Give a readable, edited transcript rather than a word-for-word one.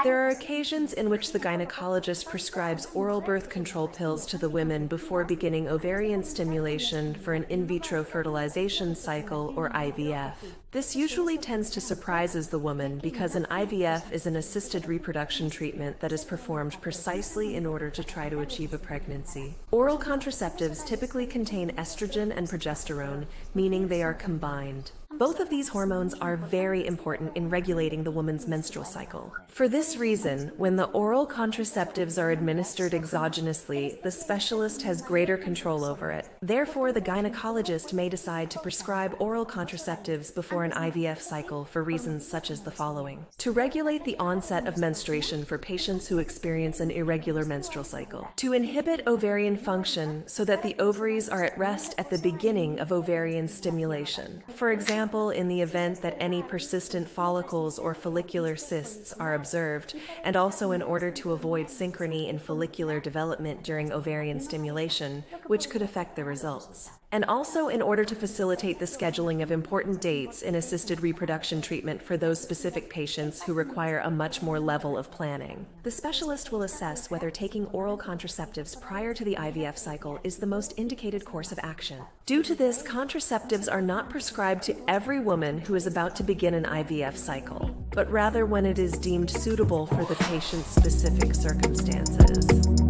There are occasions in which the gynecologist prescribes oral birth control pills to the women before beginning ovarian stimulation for an in vitro fertilization cycle or IVF. This usually tends to surprise the woman because an IVF is an assisted reproduction treatment that is performed precisely in order to try to achieve a pregnancy. Oral contraceptives typically contain estrogen and progesterone, meaning they are combined. Both of these hormones are very important in regulating the woman's menstrual cycle. For this reason, when the oral contraceptives are administered exogenously, the specialist has greater control over it. Therefore, the gynecologist may decide to prescribe oral contraceptives before an IVF cycle for reasons such as the following: to regulate the onset of menstruation for patients who experience an irregular menstrual cycle, to inhibit ovarian function so that the ovaries are at rest at the beginning of ovarian stimulation. For example, in the event that any persistent follicles or follicular cysts are observed, and also in order to avoid synchrony in follicular development during ovarian stimulation, which could affect the results. And also in order to facilitate the scheduling of important dates in assisted reproduction treatment for those specific patients who require a much more level of planning. The specialist will assess whether taking oral contraceptives prior to the IVF cycle is the most indicated course of action. Due to this, contraceptives are not prescribed to every woman who is about to begin an IVF cycle, but rather when it is deemed suitable for the patient's specific circumstances.